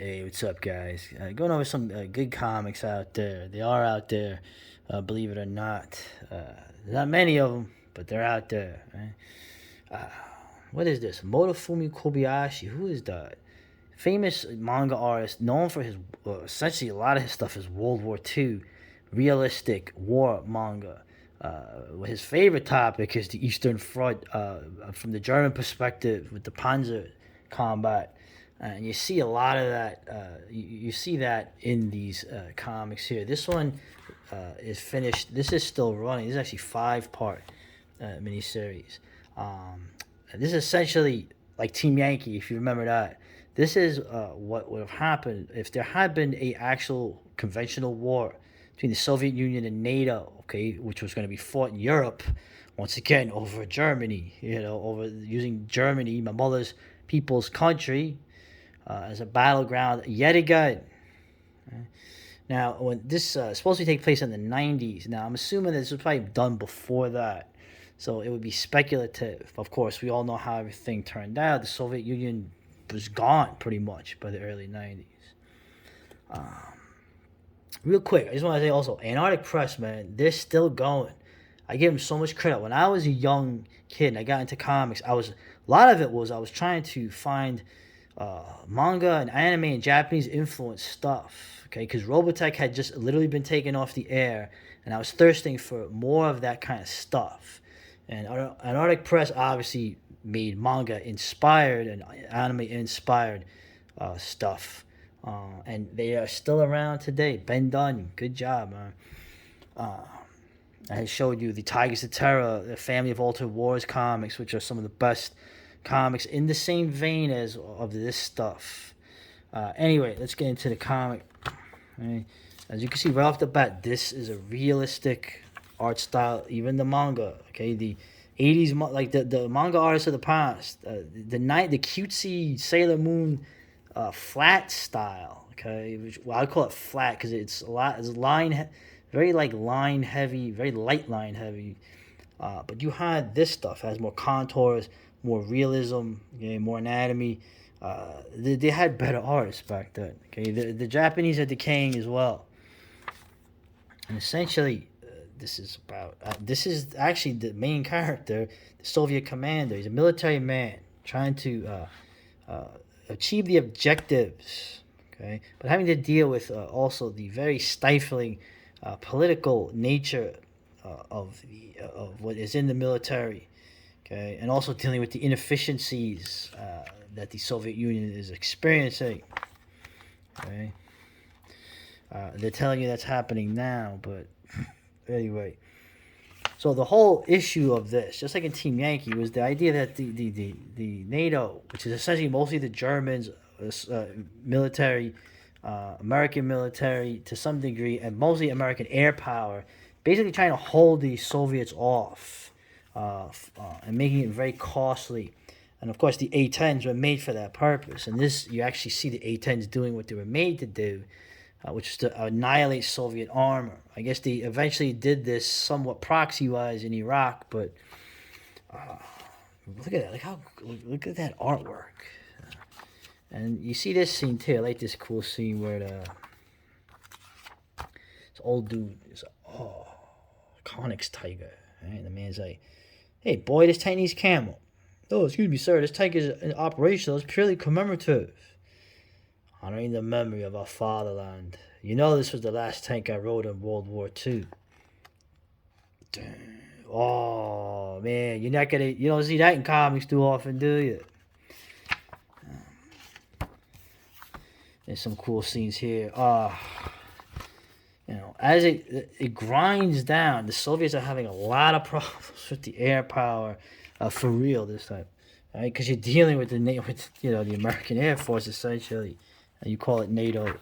Hey, what's up, guys? Going over some good comics out there. They are out there, believe it or not. There's not many of them, but they're out there. Right? Uh, what is this? Motofumi Kobayashi. Who is that? Famous manga artist known for his essentially a lot of his stuff is World War II, realistic war manga. His favorite topic is the Eastern Front from the German perspective with the Panzer combat. And you see a lot of that. You see that in these comics here. This one is finished. This is still running. This is actually 5-part miniseries. This is essentially like Team Yankee, if you remember that. This is what would have happened if there had been a actual conventional war between the Soviet Union and NATO, okay, which was going to be fought in Europe, once again over Germany, over using Germany, my mother's people's country, as a battleground yet again. Now, when this is supposed to take place in the 90s, now I'm assuming this was probably done before that. So it would be speculative. Of course, we all know how everything turned out. The Soviet Union was gone pretty much by the early 90s. Real quick, I just want to say also, Antarctic Press, man, they're still going. I give them so much credit. When I was a young kid and I got into comics, a lot of it was I was trying to find manga and anime and Japanese influence stuff. Okay, because Robotech had just literally been taken off the air, and I was thirsting for more of that kind of stuff. And Antarctic Press obviously made manga inspired and anime inspired stuff. And they are still around today. Ben Dunn, good job, man. I showed you the Tigers of Terror, the Family of Altered Wars comics, which are some of the best comics in the same vein as of this stuff. Anyway, let's get into the comic. Right. As you can see right off the bat, this is a realistic art style. Even the manga, okay, the 80s, like the manga artists of the past, the cutesy Sailor Moon flat style, okay, which, well, I call it flat because it's very like line heavy, very light line heavy. But you had this stuff has more contours, more realism, okay, more anatomy. They had better artists back then. Okay, the Japanese are decaying as well, and essentially, this is actually the main character, the Soviet commander. He's a military man trying to achieve the objectives. Okay, but having to deal with also the very stifling political nature of what is in the military. Okay, and also dealing with the inefficiencies that the Soviet Union is experiencing. Okay, they're telling you that's happening now, but anyway. So the whole issue of this, just like in Team Yankee, was the idea that the NATO, which is essentially mostly the Germans, military, American military to some degree, and mostly American air power, basically trying to hold the Soviets off and making it very costly. And of course, the A-10s were made for that purpose. And this, you actually see the A-10s doing what they were made to do, which is to annihilate Soviet armor. I guess they eventually did this somewhat proxy-wise in Iraq, but look at that! Look at that artwork. And you see this scene too. I like this cool scene where this old dude is Conix tiger. Right? The man's like, "Hey, boy, this Chinese camel. Oh, excuse me, sir. This tank is operational. It's purely commemorative, honoring the memory of our fatherland. You know this was the last tank I rode in World War II. Damn. Oh man, you don't see that in comics too often, do you? There's some cool scenes here. As it grinds down, the Soviets are having a lot of problems with the air power, for real this time, right? Because you're dealing with the American Air Force essentially, and you call it NATO.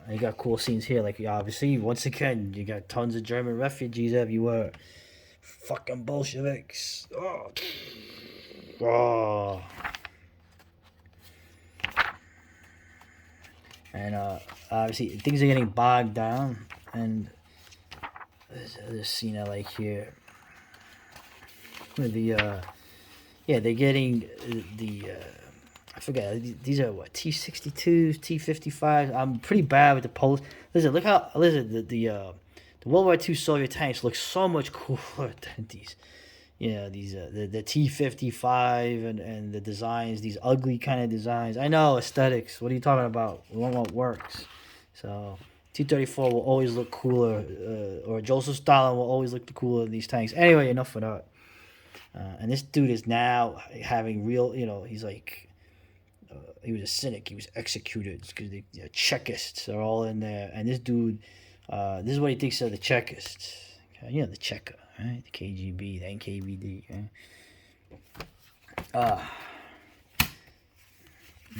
You got cool scenes here, like obviously once again you got tons of German refugees everywhere. Fucking Bolsheviks. Oh. And obviously things are getting bogged down, and this scene I like here with they're getting the I forget. These are what, T-62s, T-55s. I'm pretty bad with the post. Listen, the World War II Soviet tanks look so much cooler than these. These the T-55 and the designs, these ugly kind of designs. I know aesthetics. What are you talking about? We want what works. So T-34 will always look cooler, or Joseph Stalin will always look cooler than these tanks. Anyway, enough of that. And this dude is now having real. He's like, he was a cynic. He was executed because the Chekists are all in there. And this dude, this is what he thinks of the Chekists. Okay? The Cheka, right? The KGB, the NKVD. Right?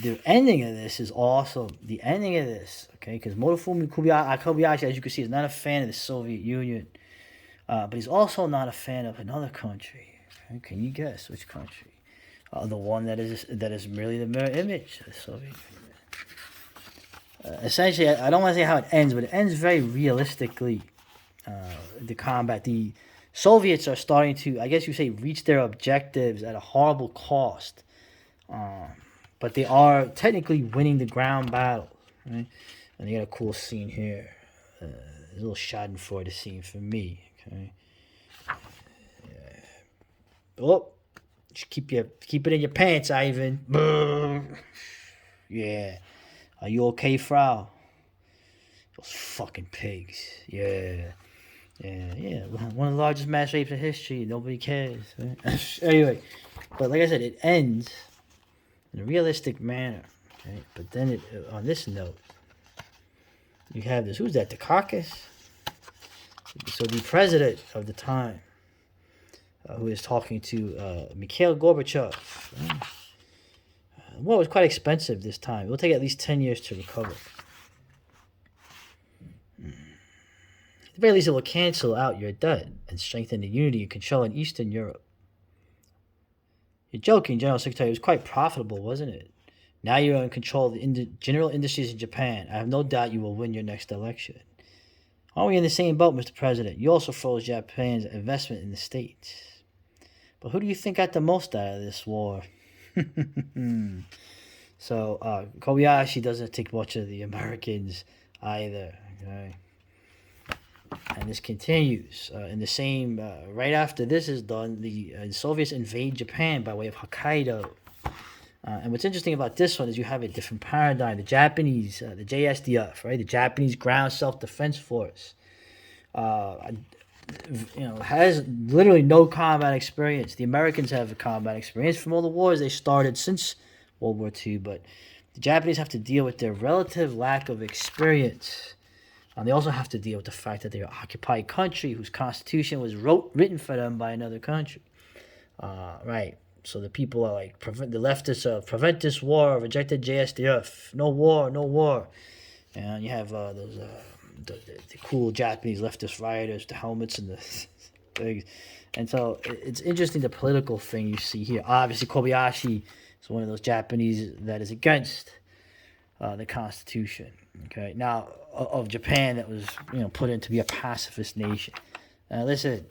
The ending of this is awesome. The ending of this, okay? Because Motofumi Kobayashi, as you can see, is not a fan of the Soviet Union. But he's also not a fan of another country. Okay? Can you guess which country? The one that is merely the mirror image of the Soviet Union. Essentially, I don't want to say how it ends, but it ends very realistically. The combat. The Soviets are starting to, I guess you say, reach their objectives at a horrible cost. But they are technically winning the ground battle. Right? And they got a cool scene here. A little Schadenfreude scene for me. Okay. Oh, just keep it in your pants, Ivan. Yeah. Are you okay, Frau? Those fucking pigs. Yeah. One of the largest mass rapes in history. Nobody cares. Right? Anyway, but like I said, it ends in a realistic manner. Okay? But then on this note, you have this. Who's that? The caucus? So the president of the time, who is talking to Mikhail Gorbachev. The war was quite expensive this time. It will take at least 10 years to recover. At the very least, it will cancel out your debt and strengthen the unity and control in Eastern Europe. You're joking, General Secretary. It was quite profitable, wasn't it? Now you're in control of the general industries in Japan. I have no doubt you will win your next election. Aren't we in the same boat, Mr. President? You also froze Japan's investment in the States. But who do you think got the most out of this war? So Kobayashi doesn't think much of the Americans either. Okay? And this continues. In the same, right after this is done, the Soviets invade Japan by way of Hokkaido. And what's interesting about this one is you have a different paradigm. The Japanese, the JSDF, right? The Japanese Ground Self-Defense Force, has literally no combat experience. The Americans have a combat experience from all the wars they started since World War II, but the Japanese have to deal with their relative lack of experience. They also have to deal with the fact that they're an occupied country whose constitution was written for them by another country. Right. So the people are like, the leftists prevent this war, rejected JSDF, no war, no war. And you have those the cool Japanese leftist rioters, the helmets and the things. And so it's interesting the political thing you see here. Obviously, Kobayashi is one of those Japanese that is against the Constitution. Okay, now of Japan that was put in to be a pacifist nation. Now listen,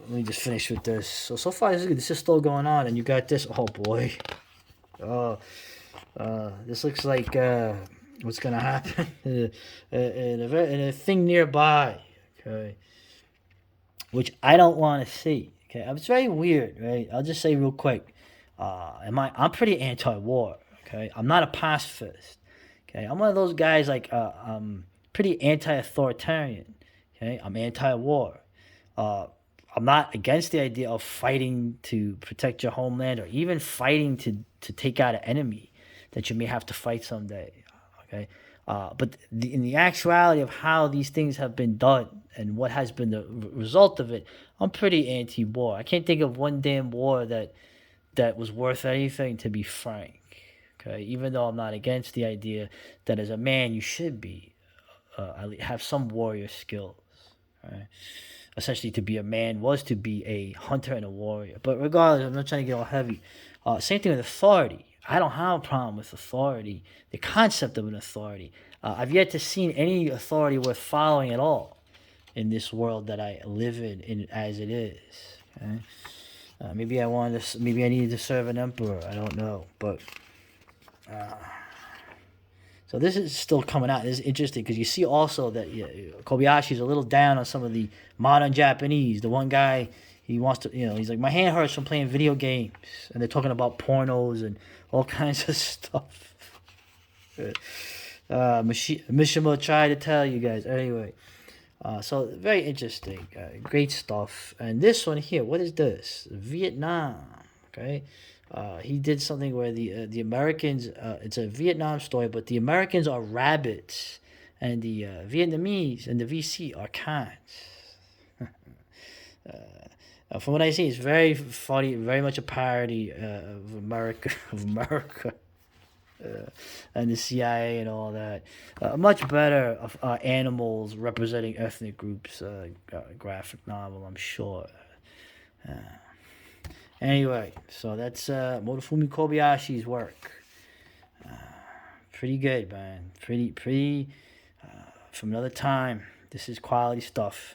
let me just finish with this. So far this is still going on, and you got this. Oh boy, this looks like what's gonna happen in a thing nearby. Okay, which I don't want to see. Okay, it's very weird, right? I'll just say real quick. I'm pretty anti-war. Okay, I'm not a pacifist. Okay, I'm one of those guys like I'm pretty anti-authoritarian. Okay, I'm anti-war. I'm not against the idea of fighting to protect your homeland or even fighting to take out an enemy that you may have to fight someday. Okay, but in the actuality of how these things have been done and what has been the result of it, I'm pretty anti-war. I can't think of one damn war that was worth anything, to be frank. Okay, even though I'm not against the idea that as a man you should be have some warrior skills. Right? Essentially, to be a man was to be a hunter and a warrior. But regardless, I'm not trying to get all heavy. Same thing with authority. I don't have a problem with authority, the concept of an authority. I've yet to see any authority worth following at all in this world that I live in as it is. Okay? Maybe I wanted to. Maybe I needed to serve an emperor. I don't know, but. So this is still coming out. This is interesting because you see also that Kobayashi's a little down on some of the modern Japanese. The one guy, he wants to, he's like, my hand hurts from playing video games, and they're talking about pornos and all kinds of stuff. Mishima tried to tell you guys. Anyway, so very interesting, great stuff. And this one here, what is this? Vietnam. Okay. He did something where the Americans, it's a Vietnam story, but the Americans are rabbits, and the Vietnamese and the VC are cats. From what I see, it's very funny, very much a parody of America, and the CIA and all that. Much better of animals representing ethnic groups. Graphic novel, I'm sure. Anyway, so that's Motofumi Kobayashi's work. Pretty good, man. Pretty from another time. This is quality stuff.